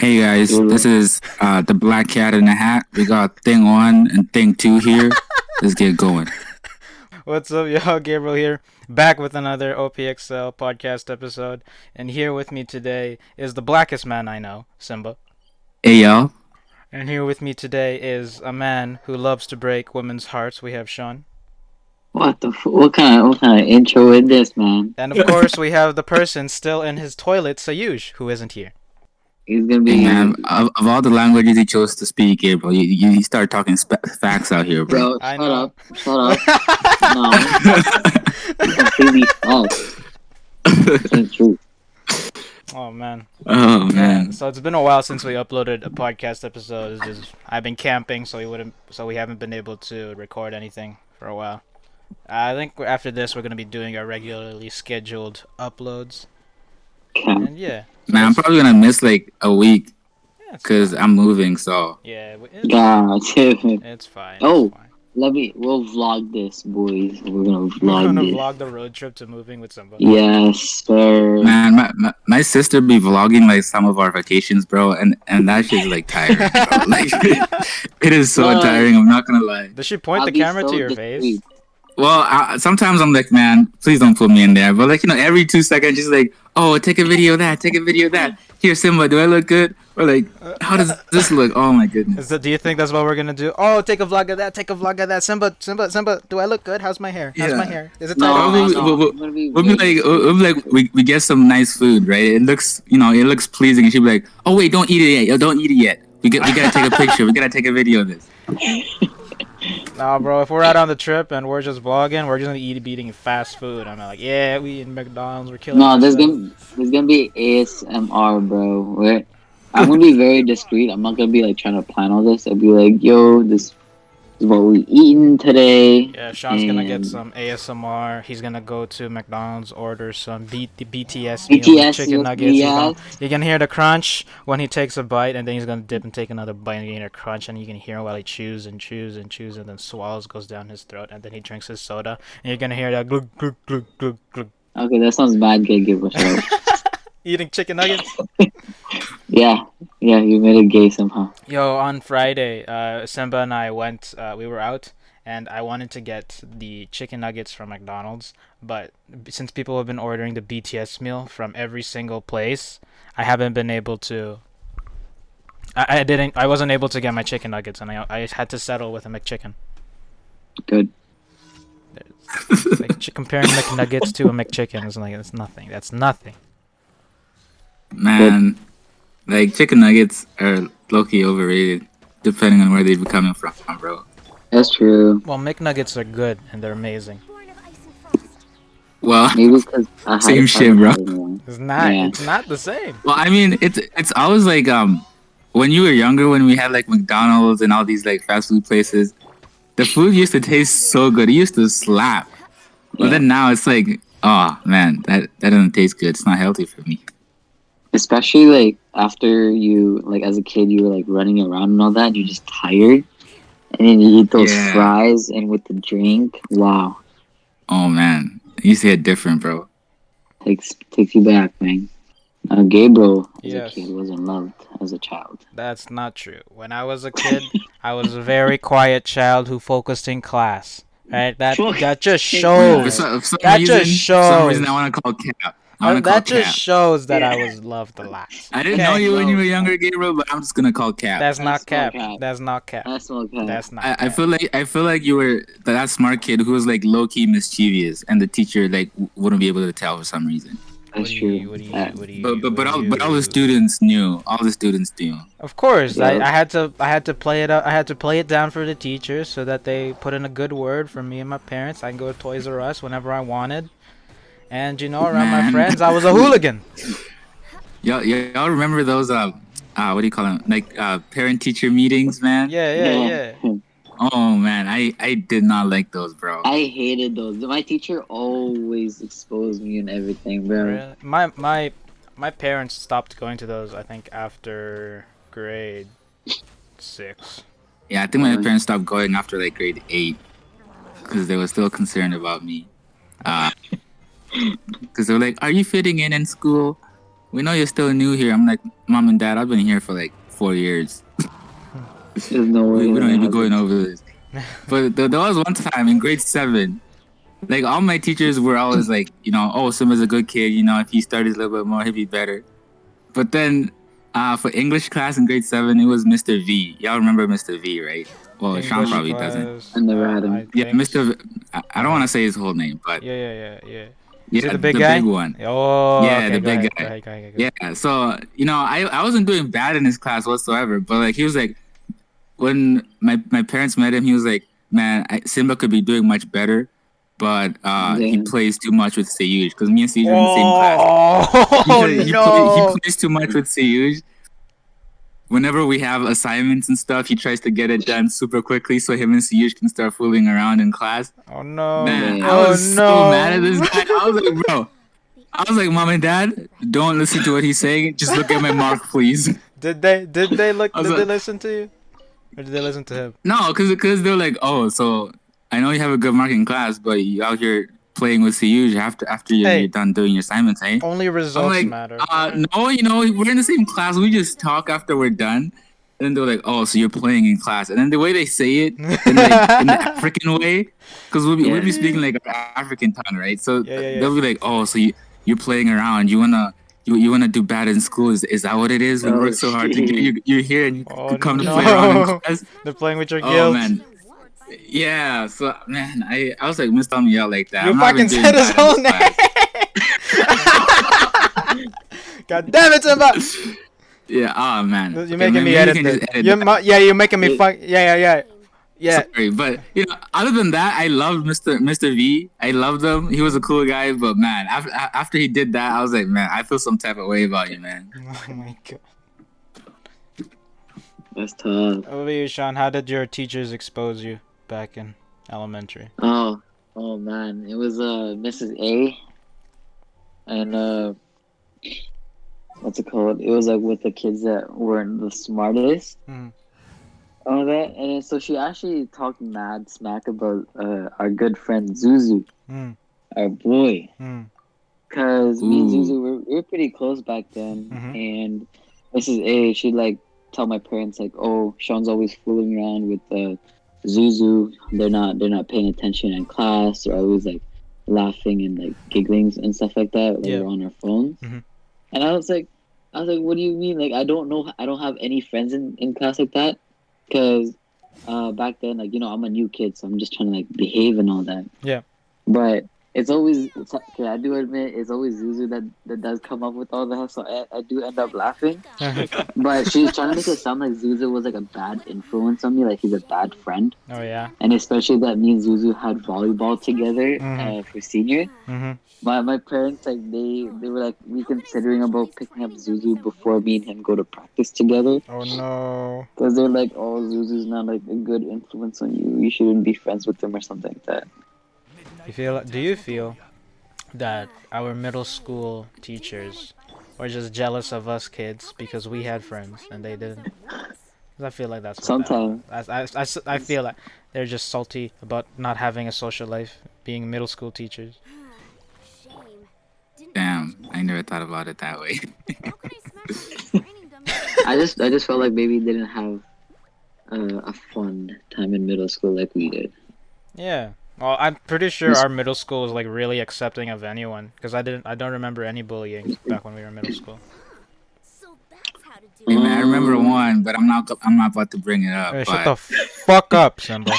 Hey guys, this is the Black Cat in the Hat. We got thing 1 and thing 2 here. Let's get going. What's up, y'all? Gabriel here, back with another OPxL podcast episode. And here with me today is the blackest man I know, Simba. Hey y'all. And here with me today is a man who loves to break women's hearts. We have Sean. What kind of intro is this, man? And of course, we have the person still in his toilet, Sayuj, who isn't here. He's gonna Hey be man, of all the languages he chose to speak, Gabriel, you start talking facts out here, bro. bro. I Shut know. up, shut up. No, it's completely false. It's true. Oh man. Oh man. So it's been a while since we uploaded a podcast episode. It's just I've been camping, so we haven't been able to record anything for a while. I think after this we're gonna be doing our regularly scheduled uploads. And yeah. Man, I'm probably gonna miss like a week Yeah, because I'm moving. So yeah, God, it's fine. Oh. It's fine. we'll vlog this, boys. We're gonna We're vlog gonna this. vlog the road trip to moving with Simba. Yes, sir. man, my sister be vlogging like some of our vacations, bro, and that shit's like tiring, bro. Like it is so tiring. I'm not gonna lie. Does she point I'll the be camera so to your discreet. face? Well, sometimes I'm like, man, please don't put me in there. But like, every 2 seconds, she's like, oh, take a video of that, take a video of that. Here, Simba, do I look good? Or like, how does this look? Oh my goodness. Do you think that's what we're gonna do? Oh, take a vlog of that. Take a vlog of that. Simba, do I look good? How's my hair? How's my hair? Is it tight? We'll be like, we get some nice food, right? It looks, it looks pleasing. And she'll be like, oh wait, don't eat it yet. Don't eat it yet. We gotta take a picture. We gotta take a video of this. Nah, bro. If we're out on the trip and we're just vlogging, we're just gonna be eating fast food. I'm like, yeah, we eating McDonald's. We're killing. No, there's ourselves. gonna be ASMR, bro. I'm gonna be very discreet. I'm not gonna be like trying to plan all this. I'll be like, yo, this is what we eating today. Yeah, Sean's gonna get some ASMR. He's gonna go to McDonald's, order some BTS meal with chicken nuggets. You're gonna hear the crunch when he takes a bite, and then he's gonna dip and take another bite, and you hear a crunch, and you can hear while he chews and chews and chews, and then swallows goes down his throat, and then he drinks his soda, and you're gonna hear that glug glug glug glug glug. Okay, that sounds bad. Give us out. Eating chicken nuggets. Yeah, you made it gay somehow. Yo, on Friday, Simba and I went. We were out, and I wanted to get the chicken nuggets from McDonald's, but since people have been ordering the BTS meal from every single place, I haven't been able to. I wasn't able to get my chicken nuggets, and I had to settle with a McChicken. Good. Like, comparing McNuggets to a McChicken is like that's nothing. That's nothing. Man, like chicken nuggets are low-key overrated, depending on where they're coming from, bro. That's true. Well, McNuggets are good and they're amazing. Well, Maybe because same shit, bro. It's not. Yeah. It's not the same. Well, I mean, it's always like when you were younger, when we had like McDonald's and all these like fast food places, the food used to taste so good. It used to slap. But then now it's like, oh man, that doesn't taste good. It's not healthy for me. Especially like after you like as a kid you were like running around and all that, and you're just tired, and then you eat those fries and with the drink. Wow. Oh man, it used to hit different, bro. Takes you back, man. Gabriel as Yes. a kid wasn't loved as a child. That's not true. When I was a kid, I was a very quiet child who focused in class. Right? That just shows. For some That reason, just shows. For some reason, I want to call cap. That just shows that I was loved a lot. I didn't know you when you were younger, Gabriel, but I'm just gonna call cap. That's not cap. cap. That's not cap. That's not cap. That's not. I feel like you were that smart kid who was like low key mischievous, and the teacher like wouldn't be able to tell for some reason. That's true. But all the students knew. All the students knew. Of course, Yeah. I had to play it up. I had to play it down for the teachers so that they put in a good word for me and my parents. I can go to Toys R Us whenever I wanted, and around my friends, I was a hooligan. Y'all remember those what do you call them? Like parent teacher meetings, man? Yeah. Oh man, I did not like those, bro. I hated those. My teacher always exposed me and everything, bro. Really? My parents stopped going to those. I think after grade 6. Yeah, I think my parents stopped going after like grade 8 because they were still concerned about me. Because they were like, "Are you fitting in school?" we know you're still new here. I'm like, Mom and Dad, I've been here for like 4 years. There's no way. We don't need to be going over this. But there was one time in grade 7, like all my teachers were always like, oh, Simba's a good kid. If he studies a little bit more, he'd be better. But then for English class in grade 7, it was Mr. V. Y'all remember Mr. V, right? Well, Sean probably doesn't. I never had him. Yeah, Mr. I don't want to say his whole name, but Yeah. Is it the big guy? big one. Oh, Yeah, okay, the go big ahead, guy. Go ahead, go ahead. Yeah, so I wasn't doing bad in his class whatsoever, but like he was like, when my parents met him, he was like, man, Simba could be doing much better, but he plays too much with Seyuj, because me and Seyuj are in the same class. Oh He plays too much with Seyuj. Whenever we have assignments and stuff, he tries to get it done super quickly so him and Seyuj can start fooling around in class. Oh no! Man, I was so mad at this guy. I was like, bro. I was like, Mom and Dad, don't listen to what he's saying. Just look at my mark, please. Did they listen to you, or did they listen to him? No, because they're like, oh, so I know you have a good mark in class, but you out here playing with Seyuj after you're done doing your assignments, eh? Only results matter. No, we're in the same class. We just talk after we're done. And then they're like, oh, so you're playing in class. And then the way they say it, in the African way, because we'll be speaking like African tongue, right? So they'll be like, oh, so you're playing around. You wanna do bad in school? Is that what it is? We work so hard to get you're here and you come to play around in class. They're playing with your guilt. Oh man. Yeah, so man, I was like, Miss me out like that. You fucking said his whole name. God damn it, Simba! Yeah, oh man. You're making me edit this. You're making me fuck. Yeah. Sorry, but other than that, I loved Mr. V. I loved him. He was a cool guy, but man, after he did that, I was like, man, I feel some type of way about you, man. Oh my god. That's tough. What about you, Sean? How did your teachers expose you back in elementary? Oh man, it was Mrs. A, and what's it called? It was like with the kids that weren't the smartest. All that, and then, so she actually talked mad smack about our good friend Zuzu, our boy, because me and Zuzu we were pretty close back then, and Mrs. A, she'd like tell my parents like, oh, Sean's always fooling around with Zuzu. They're not paying attention in class. They're always like laughing and like giggling and stuff like that. Like we're on our phones, and I was like, what do you mean? Like I don't have any friends in class like that. Because back then, like, I'm a new kid, so I'm just trying to, like, behave and all that. Yeah. But it's always, okay, I do admit, it's always Zuzu that does come up with all that, so I do end up laughing. But she's trying to make it sound like Zuzu was, like, a bad influence on me, like he's a bad friend. Oh, yeah. And especially that me and Zuzu had volleyball together for senior. My parents, like, they were, like, reconsidering about picking up Zuzu before me and him go to practice together. Oh, no. Because they're like, oh, Zuzu's not, like, a good influence on you. You shouldn't be friends with him or something like that. Do you feel that our middle school teachers were just jealous of us kids because we had friends and they didn't? 'Cause I feel like that's what sometimes. I feel like they're just salty about not having a social life, being middle school teachers. Damn, I never thought about it that way. I just felt like maybe didn't have a fun time in middle school like we did. Yeah. Well, I'm pretty sure our middle school was like really accepting of anyone, because I don't remember any bullying back when we were in middle school. Hey, man, I remember one, but I'm not about to bring it up. Hey, shut the fuck up, Simba.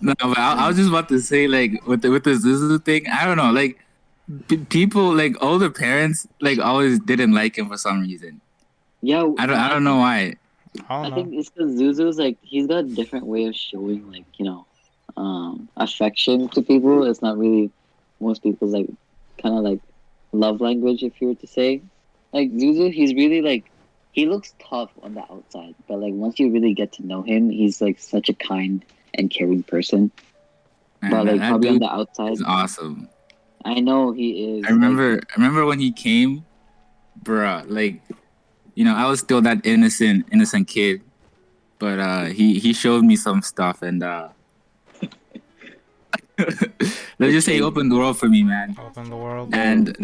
No, but I was just about to say, like, with the Zuzu thing, I don't know, like, people, like, older parents, like, always didn't like him for some reason. Yeah, I don't know why. I think it's because Zuzu's like, he's got a different way of showing, like, affection to people. It's not really most people's, like, kind of like love language, if you were to say. Like, Zuzu, he's really like, he looks tough on the outside, but like once you really get to know him, he's like such a kind and caring person. Man, but like that probably on dude the outside, is awesome. I know he is. I remember when he came, bruh. Like, I was still that innocent kid, but he showed me some stuff, and Let's just say he opened the world for me, man. Open the world. And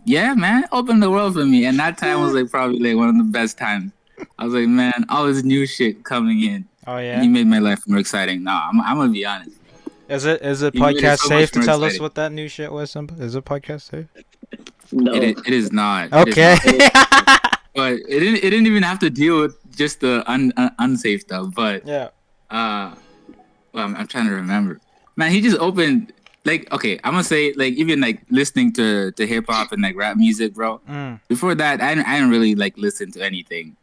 yeah, man, opened the world for me. And that time was like probably like one of the best times. I was like, man, all this new shit coming in. Oh And yeah. he made my life more exciting. No, I'm gonna be honest. Is it He made it podcast so much safe to more tell us exciting. what that new shit was, Simba? Is it podcast safe? No. It is not. Okay. It is not. But it didn't even have to deal with just the unsafe stuff. But Yeah. well, I'm trying to remember. Man, he just opened like okay. I'm gonna say like even like listening to hip hop and like rap music, bro. Before that, I didn't really like listen to anything.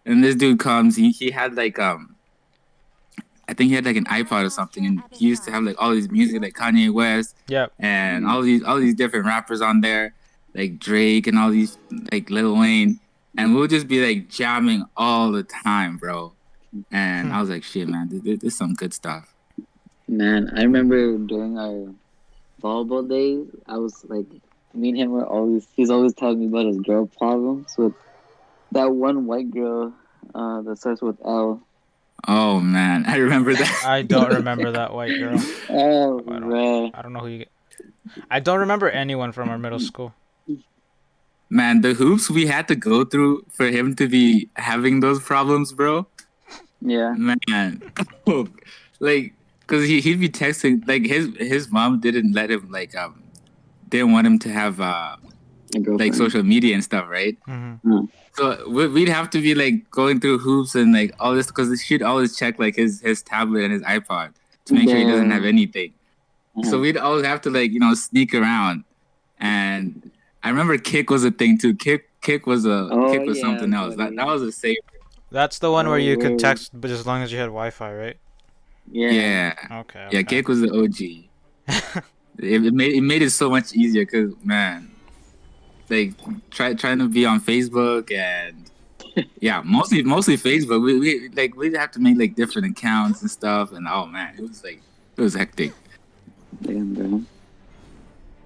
And this dude comes. He had like I think he had like an iPod or something, and he used to have like all these music like Kanye West. Yep. And all these different rappers on there, like Drake and all these like Lil Wayne, and we'll just be like jamming all the time, bro. And I was like, shit, man, this is some good stuff. Man, I remember during our volleyball days, I was like, me and him were he's always telling me about his girl problems with that one white girl that starts with L. Oh man, I remember that. I don't remember that white girl. Oh, man. I don't know who you. I don't remember anyone from our middle school. Man, the hoops we had to go through for him to be having those problems, bro. Yeah. Man, like, cause he'd be texting like his mom didn't let him like didn't want him to have like social media and stuff, right? Mm-hmm. So we'd have to be like going through hoops and like all this because she'd always check like his tablet and his iPod to make sure he doesn't have anything. So we'd always have to like sneak around. And I remember kick was a thing too. Kick was something else. That was a safe. That's the one where you could text, but as long as you had Wi-Fi, right? Yeah. Okay. Yeah, kick was the OG. it made it so much easier because man, like trying to be on Facebook and yeah, mostly Facebook. We'd have to make like different accounts and stuff, and oh man, it was hectic. Damn, bro.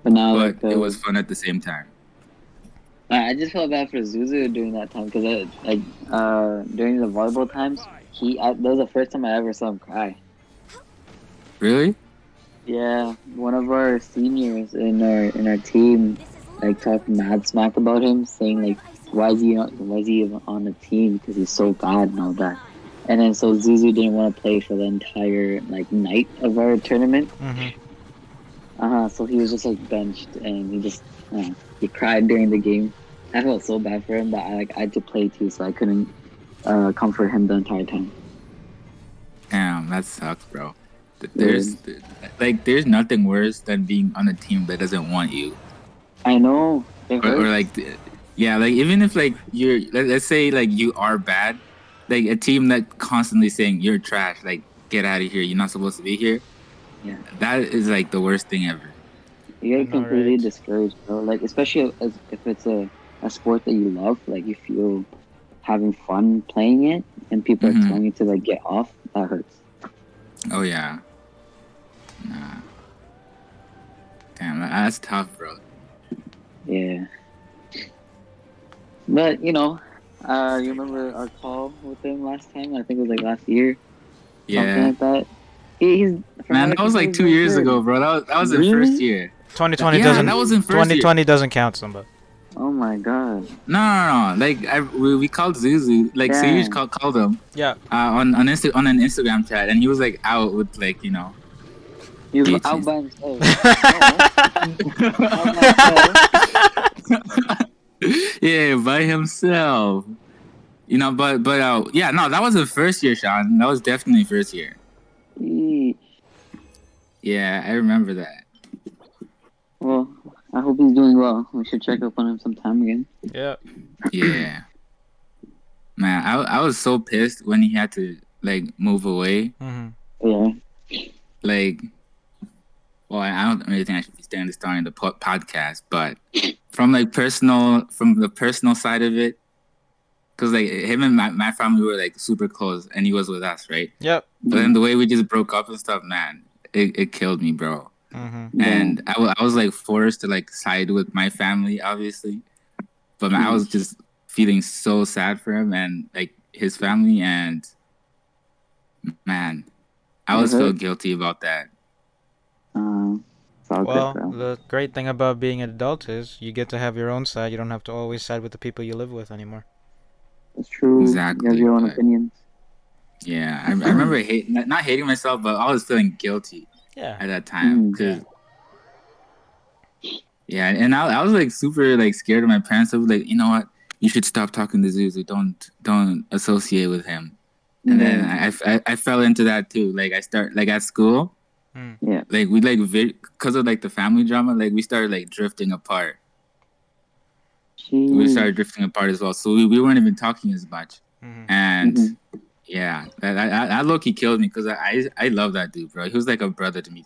But now, it was fun at the same time. I just felt bad for Zuzu during that time because during the volleyball times, that was the first time I ever saw him cry. Really? Yeah, one of our seniors in our team like talked mad smack about him, saying like, why is he on the team because he's so bad and all that. And then so Zuzu didn't want to play for the entire like night of our tournament. So he was just like benched, and he cried during the game. I felt so bad for him, but I had to play too, so I couldn't comfort him the entire time. Damn, that sucks, bro. There's nothing worse than being on a team that doesn't want you. I know. Or like, yeah, like even if like you're, let's say like you are bad, like a team that constantly saying you're trash, like get out of here, you're not supposed to be here. Yeah, that is like the worst thing ever. You get completely discouraged, bro. Like especially if it's a sport that you love, like you feel having fun playing it, and people are telling you to like get off. That hurts. Oh yeah. Nah. Damn, that's tough, bro. Yeah. But you remember our call with him last time? I think it was like last year. Yeah. Something like that. Man, that was like 2 years ago, bro. That was in first year. 2020 that was in first 2020 doesn't count, Simba. Oh my god. No. Like we called Zuzu. Like Sayuj called him. Yeah. On an Instagram chat, and he was like out with like He was out by himself. Yeah, by himself. But yeah, no, that wasn't first year, Sean. That was definitely first year. Yeah, I remember that. Well, I hope he's doing well. We should check up on him sometime again. Yeah. Yeah. Man, I was so pissed when he had to like move away. Yeah. Like, well, I don't really think I should be starting the podcast, but from the personal side of it, because like him and my family were like super close, and he was with us, right? Yep. But then the way we just broke up and stuff, man, it killed me, bro. And I was like forced to like side with my family, obviously, but man, I was just feeling so sad for him and like his family, and man, I always felt guilty about that. It's all Well, good, bro. the great thing about being an adult is you get to have your own side. You don't have to always side with the people you live with anymore. It's true. Exactly, You have your own but- opinions. Yeah, I remember not hating myself, but I was feeling guilty Yeah. at that time. Yeah. Yeah, and I was like super like scared of my parents. I was like, you know what, you should stop talking to Zuzu. Don't associate with him. And then I fell into that too. Like I start like at school. Yeah. Like we like because of like the family drama. Like we started like drifting apart. We started drifting apart as well. So we weren't even talking as much. And yeah, that low key killed me because I love that dude, bro. He was like a brother to me.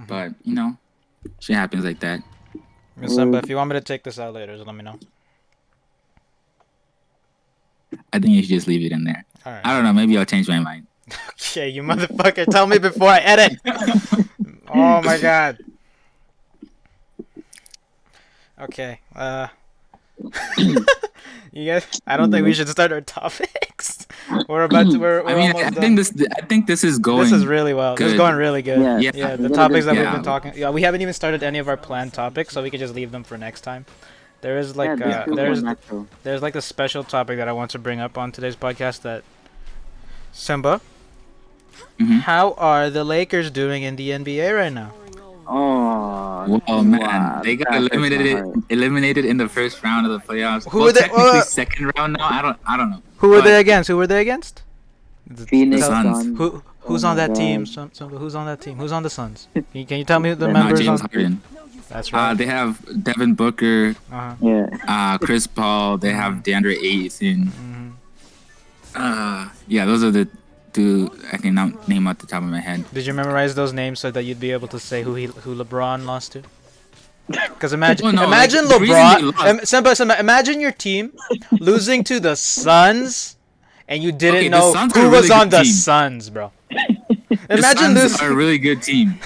But you know, shit happens like that. Simba, if you want me to take this out later, just let me know. I think you should just leave it in there. All right. I don't know. Maybe I'll change my mind. Okay, you motherfucker, tell me before I edit. Oh my god. Okay. You guys, I don't think we should start our topics. We're about to. We're I mean, almost I think this is going. This is really well. This is good. going really good. Yeah. Yeah, the topics that we've Yeah. been talking. Yeah, we haven't even started any of our planned topics, so we can just leave them for next time. There is like there's like a special topic that I want to bring up on today's podcast. That Simba, how are the Lakers doing in the NBA right now? Oh, Well, man, wow, they got that hurts my heart. eliminated in the first round of the playoffs. Who well, were they- technically second round now. I don't know. Who were But they against? Who were they against? Phoenix The Suns. Suns. Who's Oh on my that team? God. Simba, who's on that team? Who's on the Suns? Can you tell me who the No, members James on? Harden. That's right. They have Devin Booker, Yeah. Chris Paul. They have DeAndre Ayton. Mhm. Yeah, those are the two I can name off the top of my head. Did you memorize those names so that you'd be able to say who LeBron lost to? Because imagine, Well, no, imagine like, the reason they LeBron. lost- Simba, imagine your team losing to the Suns, and you didn't Okay, the know Suns are who a was really on good the team. Suns, bro. The Imagine Suns this. are a really good team.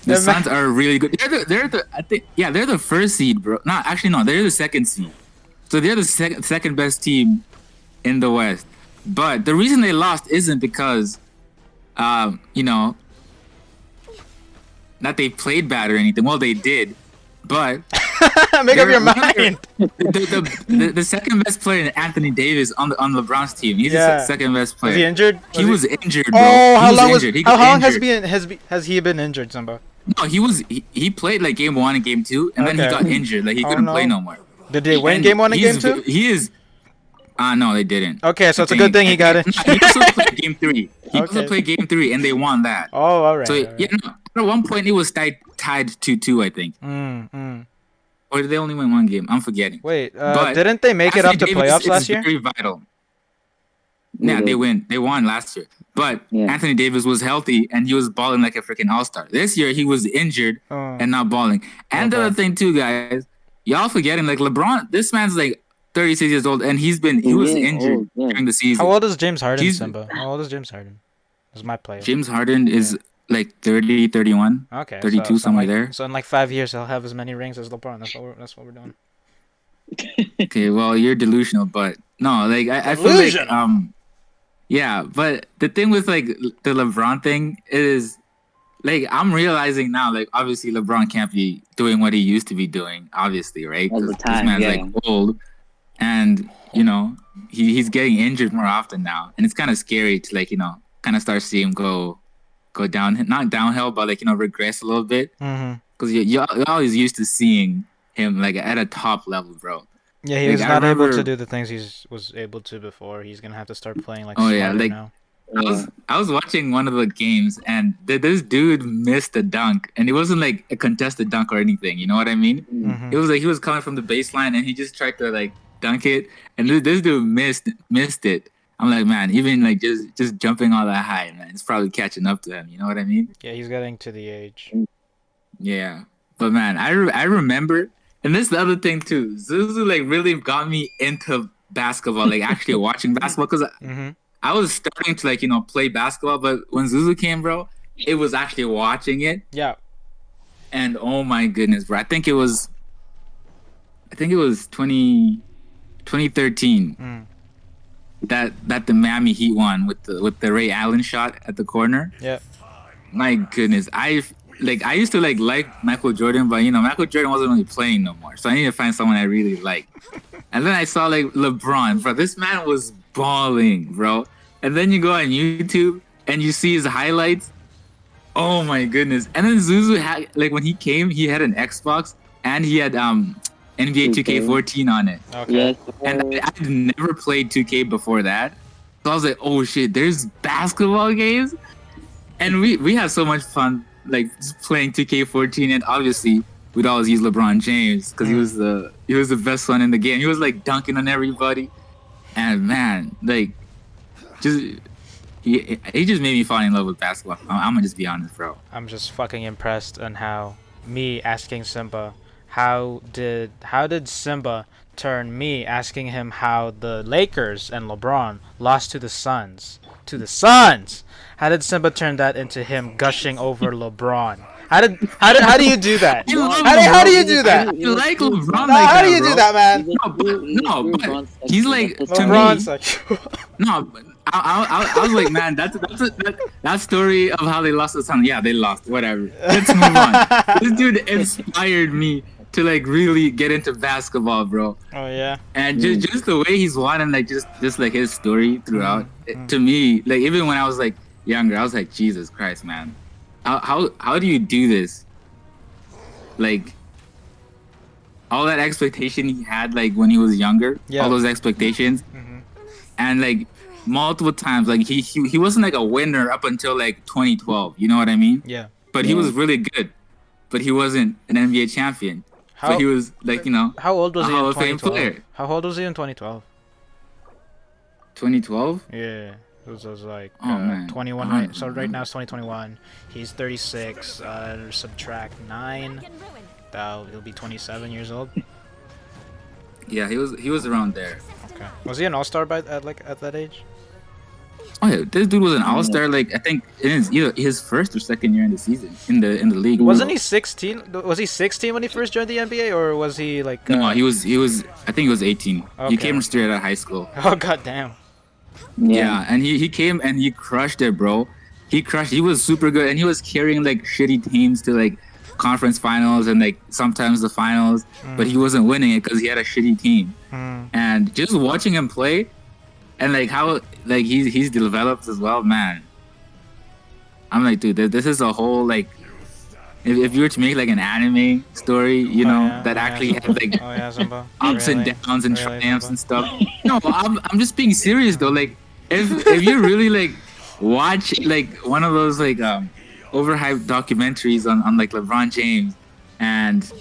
The Ima- Suns are really good. They're the I think they're the first seed, bro. No, actually no, they're the second seed. So they're the second best team in the West. But the reason they lost isn't because, you know, that they played bad or anything. Well, they did, but Make up your They're- mind. the second best player, Anthony Davis, on LeBron's team. He's Yeah. the second best player. Was he injured? He was injured, bro. Oh, He how was long was? injured. He How got long has injured. he been injured, Simba? No, he played like game 1 and game 2, and then he Okay. got injured. Like he Oh, couldn't no. play no more. Did they win And game 1 and game he's- 2? He is. No, they didn't. Okay, so I it's a good thing he got No, injured. he also played game 3. He also Okay. played game 3, and they won that. Oh, all right. So all right. yeah, no, at one point it was tied 2-2, I think. Or did they only win one game? I'm forgetting. Wait, But didn't they make it up to Anthony Davis playoffs is last year? Very vital. Yeah, Yeah, they win. They won last year. But Yeah. Anthony Davis was healthy and he was balling like a freaking all-star. This year he was injured Oh. and not balling. And the Okay. other thing too, guys, y'all forgetting like LeBron. This man's like 36 years old and he was Yeah, injured old, yeah. during the season. How old is James Harden, He's- Simba? How old is James Harden? That's my player. James Harden is like 30, 31. Okay, 32, so somewhere in there. So in like 5 years, he'll have as many rings as LeBron. That's what we're doing. Okay, well, you're delusional, but no, like I feel like Delusional? yeah, but the thing with like the LeBron thing is like I'm realizing now, like obviously LeBron can't be doing what he used to be doing, obviously, right? All the Because this time, man's yeah. like old, and you know he's getting injured more often now, and it's kind of scary to like kind of start seeing him go down, not downhill, but like regress a little bit, Mm-hmm. because you're always used to seeing him like at a top level, bro. Yeah, he Like, was I not able to remember- do the things he was able to before. He's gonna have to start playing like Oh, yeah, smarter like- now. I was watching one of the games and this dude missed a dunk, and it wasn't like a contested dunk or anything. You know what I mean? Mhm. It was like he was coming from the baseline and he just tried to like dunk it, and this dude missed it. I'm like, man, even like just jumping all that high, man, it's probably catching up to him. You know what I mean? Yeah, he's getting to the age. Yeah, but man, I remember, and this is the other thing too. Zuzu like really got me into basketball, like actually watching basketball, because Mm-hmm. I was starting to like play basketball, but when Zuzu came, bro, it was actually watching it, Yeah. and oh my goodness, bro, I think it was 2013 Mm. that the Miami Heat won with the Ray Allen shot at the corner. Yeah. My goodness, like I used to like Michael Jordan, but Michael Jordan wasn't really playing no more. So I need to find someone I really like. And then I saw like LeBron, bro. This man was balling, bro. And then you go on YouTube and you see his highlights. Oh my goodness! And then Zuzu had like when he came, he had an Xbox and he had NBA 2K14 on it. Okay. And I'd never played 2K before that, so I was like, oh shit, there's basketball games, and we had so much fun like just playing 2K14, and obviously we'd always use LeBron James because he was the best one in the game. He was like dunking on everybody, and man, like just. He just made me fall in love with basketball. I'm gonna just be honest, bro. I'm just fucking impressed on how me asking Simba, how did Simba turn me asking him how the Lakers and LeBron lost to the Suns? To the Suns! How did Simba turn that into him gushing over LeBron? How do you do that? How do you do that? I like LeBron. No, how do you do that, man? But he's like to LeBron's me. No, but I was like, man, that story of how they lost the Suns. Yeah, they lost. Whatever. Let's move on. This dude inspired me to like really get into basketball, bro. Oh yeah. And just the way he's won and like just like his story throughout. To me, like even when I was like younger, I was like, Jesus Christ, man. How do you do this? Like all that expectation he had like when he was younger, all those expectations, and like multiple times, like he wasn't like a winner up until like 2012. You know what I mean? Yeah. But he was really good, but he wasn't an NBA champion. But he was like How old was he in Hall of Fame 2012? player. How old was he in 2012? 2012? Yeah. It was like 21 man. so right now it's 2021. He's 36. Subtract 9. He'll be 27 years old. Yeah, he was around there. Okay. Was he an all-star at that age? Oh yeah, this dude was an all-star. Like I think in his first or second year in the season in the league. Wasn't he 16? Was he 16 when he first joined the NBA, or was he like? No, he was. I think he was 18. Okay. He came straight out of high school. Oh goddamn. Yeah, and he came and he crushed it, bro. He was super good, and he was carrying like shitty teams to like conference finals and like sometimes the finals, but he wasn't winning it because he had a shitty team. And just watching him play, and like how like he's developed as well, man. I'm like, dude, this is a whole like, if you were to make like an anime story, that actually had like ups and downs and triumphs and stuff. No, I'm just being serious though. Like, if you really like watch like one of those like overhyped documentaries on like LeBron James and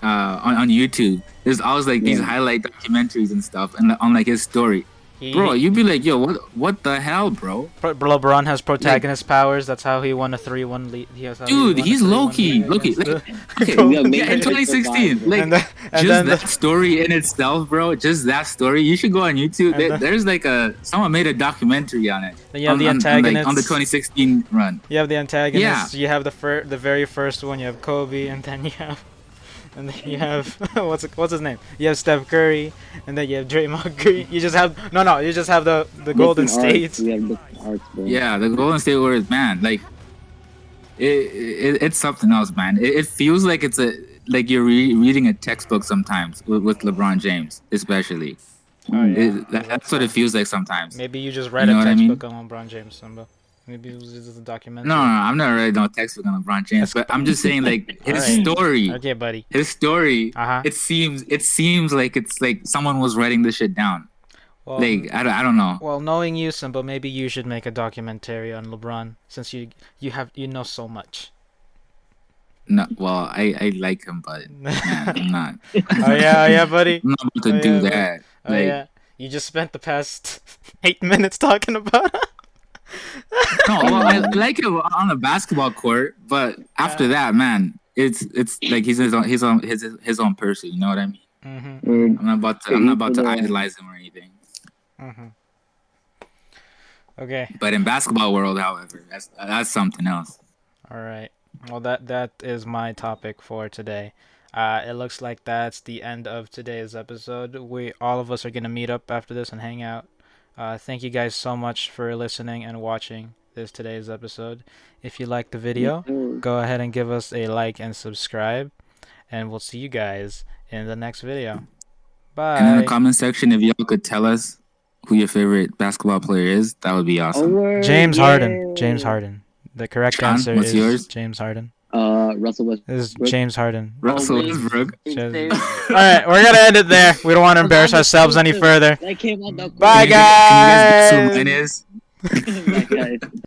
on YouTube, there's always like these highlight documentaries and stuff and on like his story. Bro, you'd be like, yo, what the hell, bro? LeBron has protagonist powers. That's how he won a 3-1 lead. Dude, he's low-key. Like, okay, in 2016, like, that story in itself, bro, just that story, you should go on YouTube. There's like someone made a documentary on it. You have the antagonist. On the 2016 run. You have the antagonist. Yeah. You have the very first one, you have Kobe, and then you have what's his name? You have Steph Curry, and then you have Draymond Green. You just have the Golden State. Yeah, the Golden State Warriors, man. Like, it's something else, man. It feels like it's like you're reading a textbook sometimes with LeBron James, especially. Oh, yeah. That's what it feels like sometimes. Maybe you just read a textbook on LeBron James, Simba. Maybe it was just a documentary. No, I'm not reading no textbook on LeBron James, but I'm just saying like his story. Okay, buddy. His story. It seems like it's like someone was writing this shit down. Well, like I don't know. Well, knowing you, Simba, maybe you should make a documentary on LeBron since you know so much. No, well, I like him, but man, I'm not. Oh yeah, buddy. I'm not about to do that. Oh yeah, you just spent the past 8 minutes talking about it. No, well, I like it on the basketball court, but after that, man, it's like he's his own person. You know what I mean? I'm not about to idolize him or anything. Okay. But in basketball world, however, that's something else. All right. Well, that is my topic for today. It looks like that's the end of today's episode. All of us are gonna meet up after this and hang out. Thank you guys so much for listening and watching. is today's episode. If you liked the video, go ahead and give us a like and subscribe. And we'll see you guys in the next video. Bye. And in the comment section, if y'all could tell us who your favorite basketball player is, that would be awesome. James Harden. James Harden. The correct answer what's is yours? James Harden. Russell Westbrook. This is James Harden. Russell Westbrook. Alright, we're gonna end it there. We don't want to embarrass ourselves any further. That came on the Bye, Can you guys guess who guys. mine is? Bye, guys.